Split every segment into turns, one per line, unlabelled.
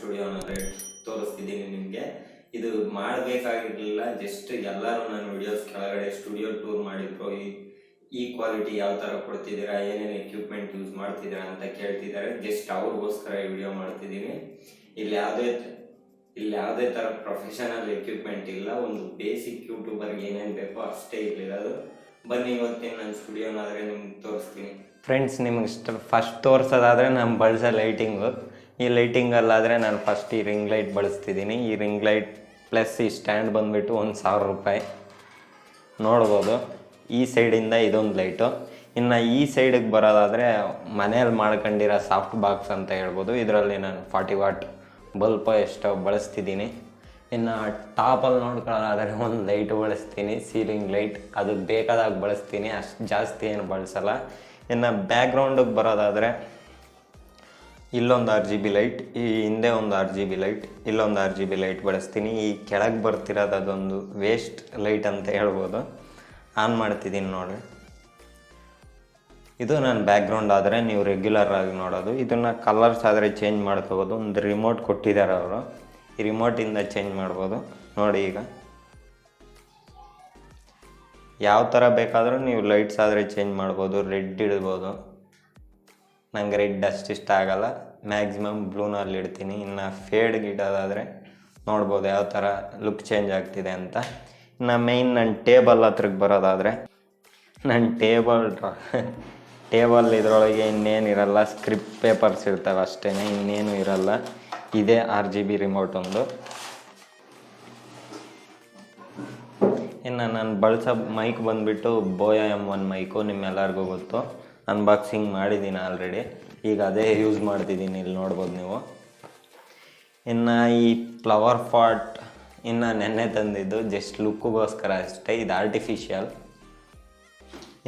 ಸ್ಟುಡಿಯೋನಲ್ಲಿ ತೋರಿಸ್ತಿದ್ದೀನಿ ನಿಮಗೆ. ಇದು ಮಾಡಬೇಕಾಗಿರಲಿಲ್ಲ, ಜಸ್ಟ್ ಎಲ್ಲರೂ ನನ್ನ ವಿಡಿಯೋಸ್ ಕೆಳಗಡೆ ಸ್ಟುಡಿಯೋ ಟೂರ್ ಮಾಡಿದ್ರು, ಈ ಕ್ವಾಲಿಟಿ ಯಾವ ಥರ ಕೊಡ್ತಿದ್ದೀರಾ, ಏನೇನು ಎಕ್ವಿಪ್ಮೆಂಟ್ ಯೂಸ್ ಮಾಡ್ತಿದ್ದೀರಾ ಅಂತ ಕೇಳ್ತಿದ್ದಾರೆ. ಜಸ್ಟ್ ಅವ್ರಿಗೋಸ್ಕರ ಈ ವಿಡಿಯೋ ಮಾಡ್ತಿದ್ದೀನಿ. ಇಲ್ಲಿ ಯಾವುದೇ ಥರ ಪ್ರೊಫೆಷನಲ್ ಎಕ್ವಿಪ್ಮೆಂಟ್ ಇಲ್ಲ, ಒಂದು ಬೇಸಿಕ್ ಯೂಟ್ಯೂಬರ್ಗೆ ಏನೇನು ಬೇಕೋ ಅಷ್ಟೇ ಇಲ್ಲಿರೋದು. ಬನ್ನಿ ಇವತ್ತಿನ ನನ್ನ ಸ್ಟುಡಿಯೋನಾದರೆ ನಿಮ್ಗೆ ತೋರಿಸ್ತೀನಿ. ಫ್ರೆಂಡ್ಸ್, ನಿಮ್ಗೆ ಫಸ್ಟ್ ತೋರಿಸೋದಾದರೆ ನಾನು ಬಳಸೋ ಲೈಟಿಂಗು. ಈ ಲೈಟಿಂಗಲ್ಲಾದರೆ ನಾನು ಫಸ್ಟ್ ಈ ರಿಂಗ್ ಲೈಟ್ ಬಳಸ್ತಿದ್ದೀನಿ. ಈ ರಿಂಗ್ ಲೈಟ್ ಪ್ಲಸ್ ಈ ಸ್ಟ್ಯಾಂಡ್ ಬಂದುಬಿಟ್ಟು 1000 ರೂಪಾಯಿ ನೋಡ್ಬೋದು. ಈ ಸೈಡಿಂದ ಇದೊಂದು ಲೈಟು. ಇನ್ನು ಈ ಸೈಡಿಗೆ ಬರೋದಾದರೆ ಮನೇಲಿ ಮಾಡ್ಕೊಂಡಿರೋ ಸಾಫ್ಟ್ ಬಾಕ್ಸ್ ಅಂತ ಹೇಳ್ಬೋದು. ಇದರಲ್ಲಿ ನಾನು 40 ವಾಟ್ ಬಲ್ಪ್ ಎಷ್ಟೋ ಬಳಸ್ತಿದ್ದೀನಿ. ಇನ್ನು ಟಾಪಲ್ಲಿ ನೋಡ್ಕೊಳ್ಳೋದಾದರೆ ಒಂದು ಲೈಟ್ ಬಳಸ್ತೀನಿ, ಸೀಲಿಂಗ್ ಲೈಟ್. ಅದು ಬೇಕಾದಾಗ ಬಳಸ್ತೀನಿ, ಅಷ್ಟು ಜಾಸ್ತಿ ಏನು ಬಳಸಲ್ಲ. ಇನ್ನು ಬ್ಯಾಕ್ಗ್ರೌಂಡಿಗೆ ಬರೋದಾದರೆ ಇಲ್ಲೊಂದು RGB ಲೈಟ್, ಈ ಹಿಂದೆ ಒಂದು RGB ಲೈಟ್, ಇಲ್ಲೊಂದು RGB ಲೈಟ್ ಬಳಸ್ತೀನಿ. ಈ ಕೆಳಗೆ ಬರ್ತಿರೋದು ಅದೊಂದು ವೇಸ್ಟ್ ಲೈಟ್ ಅಂತ ಹೇಳ್ಬೋದು. ಆನ್ ಮಾಡ್ತಿದ್ದೀನಿ ನೋಡಿರಿ. ಇದು ನನ್ನ ಬ್ಯಾಕ್ಗ್ರೌಂಡ್ ಆದರೆ ನೀವು ರೆಗ್ಯುಲರ್ ಆಗಿ ನೋಡೋದು. ಇದನ್ನು ಕಲರ್ಸ್ ಆದರೆ ಚೇಂಜ್ ಮಾಡ್ಕೋಬೋದು. ಒಂದು ರಿಮೋಟ್ ಕೊಟ್ಟಿದ್ದಾರೆ ಅವರು, ಈ ರಿಮೋಟಿಂದ ಚೇಂಜ್ ಮಾಡ್ಬೋದು. ನೋಡಿ, ಈಗ ಯಾವ ಥರ ಬೇಕಾದರೂ ನೀವು ಲೈಟ್ಸ್ ಆದರೆ ಚೇಂಜ್ ಮಾಡ್ಬೋದು. ರೆಡ್ ಇಡ್ಬೋದು, ನಂಗೆ ರೆಡ್ ಅಷ್ಟು ಇಷ್ಟ ಆಗಲ್ಲ, ಮ್ಯಾಕ್ಸಿಮಮ್ ಬ್ಲೂನಲ್ಲಿ ಇಡ್ತೀನಿ. ಇನ್ನು ಫೇಡ್ಗೆ ಇಡೋದಾದರೆ ನೋಡ್ಬೋದು ಯಾವ ಥರ ಲುಕ್ ಚೇಂಜ್ ಆಗ್ತಿದೆ ಅಂತ. ಇನ್ನು ಮೇಯ್ನ್ ನನ್ನ ಟೇಬಲ್ ಹತ್ರಕ್ಕೆ ಬರೋದಾದರೆ, ನನ್ನ ಟೇಬಲ್ ಇದರೊಳಗೆ ಇನ್ನೇನಿರಲ್ಲ, ಸ್ಕ್ರಿಪ್ಟ್ ಪೇಪರ್ಸ್ ಇರ್ತವೆ ಅಷ್ಟೇ, ಇನ್ನೇನು ಇರಲ್ಲ. ಇದೇ RGB ರಿಮೋಟ್ ಒಂದು. ಇನ್ನು ನಾನು ಬಳಸೋ ಮೈಕ್ ಬಂದುಬಿಟ್ಟು ಬೋಯ M1 ಮೈಕು, ನಿಮ್ಮೆಲ್ಲರಿಗೂ ಗೊತ್ತು. ಅನ್ಬಾಕ್ಸಿಂಗ್ ಮಾಡಿದ್ದೀನಿ ಆಲ್ರೆಡಿ, ಈಗ ಅದೇ ಯೂಸ್ ಮಾಡ್ತಿದ್ದೀನಿ. ಇಲ್ಲಿ ನೋಡ್ಬೋದು ನೀವು. ಇನ್ನು ಈ ಫ್ಲವರ್ ಪಾಟ್ ಇನ್ನು ನೆನ್ನೆ ತಂದಿದ್ದು, ಜಸ್ಟ್ ಲುಕ್ಕೋಸ್ಕರ ಅಷ್ಟೇ, ಇದು ಆರ್ಟಿಫಿಷಿಯಲ್.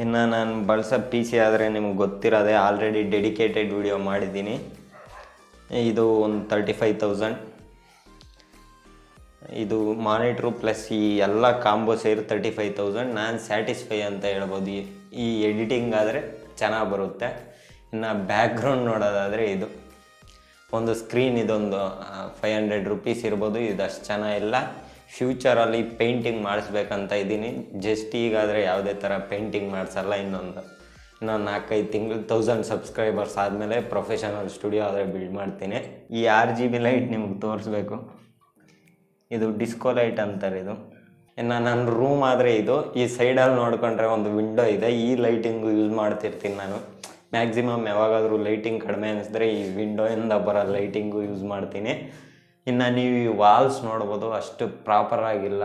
ಇನ್ನು ನಾನು ಬಳಸೋ PC ಆದರೆ ನಿಮ್ಗೆ ಗೊತ್ತಿರೋದೆ, ಆಲ್ರೆಡಿ ಡೆಡಿಕೇಟೆಡ್ ವಿಡಿಯೋ ಮಾಡಿದ್ದೀನಿ. ಇದು ಒಂದು 35,000. ಇದು ಮಾನಿಟ್ರು ಪ್ಲಸ್ ಈ ಎಲ್ಲ ಕಾಂಬೋ ಸೇರಿ 35,000. ನಾನು ಸ್ಯಾಟಿಸ್ಫೈ ಅಂತ ಹೇಳ್ಬೋದು. ಈ ಎಡಿಟಿಂಗ್ ಆದರೆ ಚೆನ್ನಾಗಿ ಬರುತ್ತೆ. ಇನ್ನು ಬ್ಯಾಕ್ಗ್ರೌಂಡ್ ನೋಡೋದಾದರೆ ಇದು ಒಂದು ಸ್ಕ್ರೀನ್, ಇದೊಂದು 500 ರೂಪೀಸ್ ಇರ್ಬೋದು. ಇದು ಅಷ್ಟು ಚೆನ್ನಾಗಿಲ್ಲ. ಫ್ಯೂಚರಲ್ಲಿ ಪೇಂಟಿಂಗ್ ಮಾಡಿಸ್ಬೇಕಂತ ಇದ್ದೀನಿ. ಜಸ್ಟ್ ಈಗಾದರೆ ಯಾವುದೇ ಥರ ಪೇಂಟಿಂಗ್ ಮಾಡಿಸಲ್ಲ. ಇನ್ನೊಂದು 4-5 ತಿಂಗಳು 1000 ಸಬ್ಸ್ಕ್ರೈಬರ್ಸ್ ಆದಮೇಲೆ ಪ್ರೊಫೆಷನಲ್ ಸ್ಟುಡಿಯೋ ಆದರೆ ಬಿಲ್ಡ್ ಮಾಡ್ತೀನಿ. ಈ RGB ಲೈಟ್ ನಿಮ್ಗೆ ತೋರಿಸ್ಬೇಕು. ಇದು ಡಿಸ್ಕೋ ಲೈಟ್ ಅಂತಾರೆ ಇದು. ಇನ್ನು ನನ್ನ ರೂಮ್ ಆದರೆ ಇದು. ಈ ಸೈಡಲ್ಲಿ ನೋಡಿಕೊಂಡ್ರೆ ಒಂದು ವಿಂಡೋ ಇದೆ. ಈ ಲೈಟಿಂಗು ಯೂಸ್ ಮಾಡ್ತಿರ್ತೀನಿ ನಾನು. ಮ್ಯಾಕ್ಸಿಮಮ್ ಯಾವಾಗಾದರೂ ಲೈಟಿಂಗ್ ಕಡಿಮೆ ಅನಿಸಿದ್ರೆ ಈ ವಿಂಡೋಯಿಂದ ಬರೋ ಲೈಟಿಂಗು ಯೂಸ್ ಮಾಡ್ತೀನಿ. ಇನ್ನು ನೀವು ಈ ವಾಲ್ಸ್ ನೋಡ್ಬೋದು, ಅಷ್ಟು ಪ್ರಾಪರಾಗಿಲ್ಲ.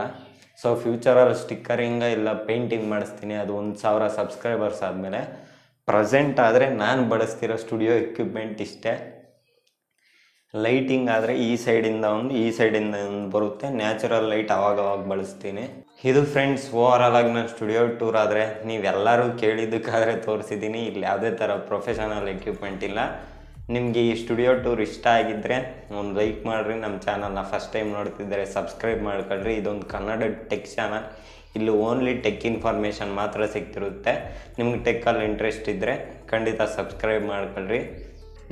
ಸೊ ಫ್ಯೂಚರಲ್ಲಿ ಸ್ಟಿಕ್ಕರಿಂಗ ಇಲ್ಲ ಪೇಂಟಿಂಗ್ ಮಾಡಿಸ್ತೀನಿ, ಅದು 1000 ಸಬ್ಸ್ಕ್ರೈಬರ್ಸ್ ಆದಮೇಲೆ. ಪ್ರೆಸೆಂಟ್ ಆದರೆ ನಾನು ಬಳಸ್ತಿರೋ ಸ್ಟುಡಿಯೋ ಎಕ್ವಿಪ್ಮೆಂಟ್ ಇಷ್ಟೇ. ಲೈಟಿಂಗ್ ಆದರೆ ಈ ಸೈಡಿಂದ ಒಂದು, ಈ ಸೈಡಿಂದ ಒಂದು ಬರುತ್ತೆ. ನ್ಯಾಚುರಲ್ ಲೈಟ್ ಅವಾಗವಾಗ ಬಳಸ್ತೀನಿ. ಇದು ಫ್ರೆಂಡ್ಸ್ ಓವರಾಲ್ ಆಗಿ ನಾನು ಸ್ಟುಡಿಯೋ ಟೂರ್ ಆದರೆ ನೀವೆಲ್ಲರೂ ಕೇಳಿದ್ದಕ್ಕಾದರೆ ತೋರಿಸಿದ್ದೀನಿ. ಇಲ್ಲಿ ಯಾವುದೇ ಥರ ಪ್ರೊಫೆಷನಲ್ ಎಕ್ವಿಪ್ಮೆಂಟ್ ಇಲ್ಲ. ನಿಮಗೆ ಈ ಸ್ಟುಡಿಯೋ ಟೂರ್ ಇಷ್ಟ ಆಗಿದ್ದರೆ ಒಂದು ಲೈಕ್ ಮಾಡಿರಿ. ನಮ್ಮ ಚಾನಲ್ನ ಫಸ್ಟ್ ಟೈಮ್ ನೋಡ್ತಿದ್ದರೆ ಸಬ್ಸ್ಕ್ರೈಬ್ ಮಾಡ್ಕೊಳ್ರಿ. ಇದೊಂದು ಕನ್ನಡ ಟೆಕ್ ಚಾನಲ್. ಇಲ್ಲಿ ಓನ್ಲಿ ಟೆಕ್ ಇನ್ಫಾರ್ಮೇಷನ್ ಮಾತ್ರ ಸಿಗ್ತಿರುತ್ತೆ. ನಿಮ್ಗೆ ಟೆಕ್ಕಲ್ಲಿ ಇಂಟ್ರೆಸ್ಟ್ ಇದ್ದರೆ ಖಂಡಿತ ಸಬ್ಸ್ಕ್ರೈಬ್ ಮಾಡ್ಕೊಳ್ರಿ.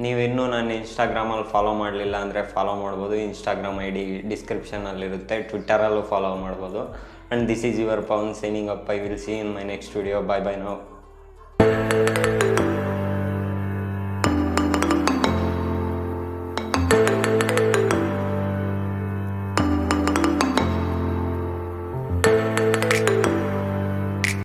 ನೀವಿನ್ನೂ ನಾನು ಇನ್ಸ್ಟಾಗ್ರಾಮಲ್ಲಿ ಫಾಲೋ ಮಾಡಲಿಲ್ಲ ಅಂದರೆ ಫಾಲೋ ಮಾಡ್ಬೋದು. ಇನ್ಸ್ಟಾಗ್ರಾಮ್ ID ಡಿಸ್ಕ್ರಿಪ್ಷನಲ್ಲಿರುತ್ತೆ. ಟ್ವಿಟ್ಟರಲ್ಲೂ ಫಾಲೋ ಮಾಡ್ಬೋದು. And this is your Pavan signing up. I will see in my next video. Bye bye now.